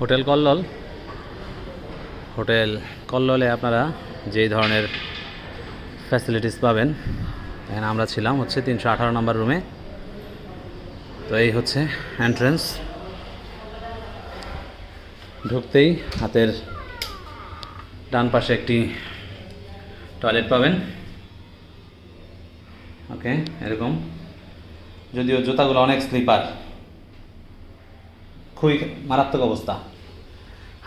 Hotel Kallol. Hotel কল্লোলে আপনারা যেই ধরনের ফ্যাসিলিটিস পাবেন, এখানে আমরা ছিলাম হচ্ছে 318 নম্বর রুমে। তো এই হচ্ছে এন্ট্রেন্স। ঢুকতেই হাতের ডান পাশে একটি টয়লেট পাবেন। ওকে, এরকম। যদিও জুতাগুলো অনেক স্লিপার, খুবই মারাত্মক অবস্থা।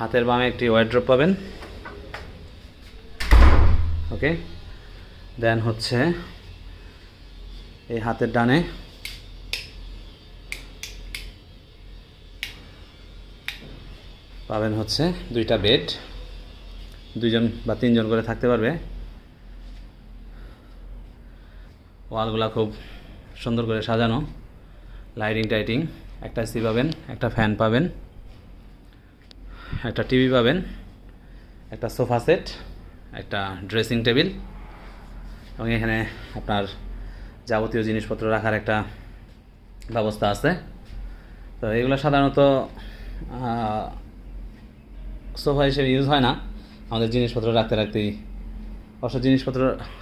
হাতের বামে একটি ওয়ার্ড্রপ পাবেন। ওকে, দেন হচ্ছে এই হাতের ডানে পাবেন হচ্ছে দুইটা বেড, 2জন বা 3জন করে থাকতে পারবে। ওয়ালগুলা খুব সুন্দর করে সাজানো, লাইটিং টাইটিং। একটা এসি পাবেন, একটা ফ্যান পাবেন, একটা টিভি পাবেন, একটা সোফা সেট, একটা ড্রেসিং টেবিল, এবং এখানে আপনার যাবতীয় জিনিসপত্র রাখার একটা ব্যবস্থা আছে। তো এগুলো সাধারণত সোফা হিসেবে ইউজ হয় না, আমাদের জিনিসপত্র রাখতেই। অবশ্য জিনিসপত্র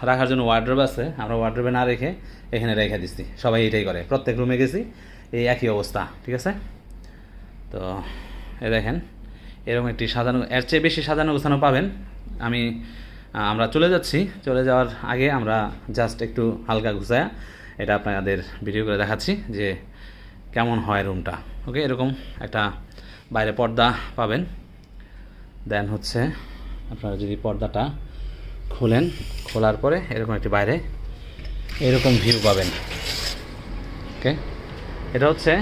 রাখার জন্য ওয়ার্ড্রোব আছে, আমরা ওয়ার্ড্রোবে না রেখে এখানে রেখে দিচ্ছি। সবাই এটাই করে, প্রত্যেক রুমে গেছি এই একই অবস্থা, ঠিক আছে? তো এ দেখেন, এরকম একটি সাজানো, এর চেয়ে বেশি সাজানো গোছানো পাবেন। আমরা চলে যাচ্ছি, চলে যাওয়ার আগে আমরা জাস্ট একটু হালকা গুছায়া এটা আপনাদের ভিডিও করে দেখাচ্ছি যে কেমন হয় রুমটা। ওকে, এরকম একটা বাইরে পর্দা পাবেন। দেন হচ্ছে আপনারা যদি পর্দাটা খোলেন, খোলার পরে এরকম একটি বাইরে এরকম ভিউ পাবেন। ওকে, এটা হচ্ছে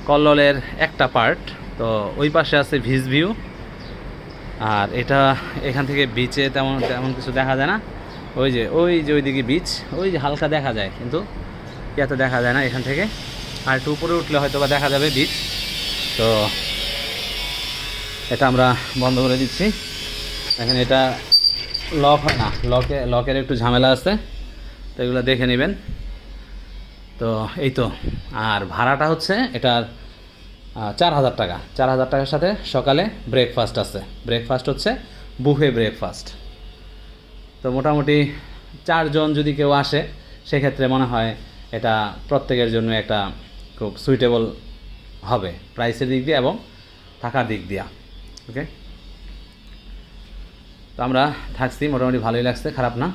কল্লোলের একটা পার্ট। তো ওই পাশে আছে ভিজ ভিউ, আর এটা এখান থেকে বিচে তেমন কিছু দেখা যায় না। ওই যে ওইদিকে বিচ, ওই যে হালকা দেখা যায়, কিন্তু ইয়াতে দেখা যায় না এখান থেকে। আর একটু উপরে উঠলে হয়তো বা দেখা যাবে বিচ। তো এটা আমরা বন্ধ করে দিচ্ছি। এখন এটা লক হয় না, লকের একটু ঝামেলা আছে, তো এগুলো দেখে নেবেন। তো এই তো। আর ভাড়াটা হচ্ছে এটার 4000 টাকা। 4000 টাকার সাথে সকালে ব্রেকফাস্ট আছে। ব্রেকফাস্ট হচ্ছে বুফে ব্রেকফাস্ট। তো মোটামুটি 4 জন যদি কেউ আসে, সেক্ষেত্রে মনে হয় এটা প্রত্যেকের জন্য একটা খুব সুইটেবল হবে প্রাইসের দিক দিয়ে এবং থাকার দিক দিয়ে। ওকে, তো আমরা থাকছি, মোটামুটি ভালোই লাগছে, খারাপ না।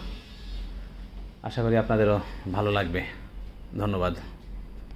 আশা করি আপনাদেরও ভালো লাগবে। ধন্যবাদ।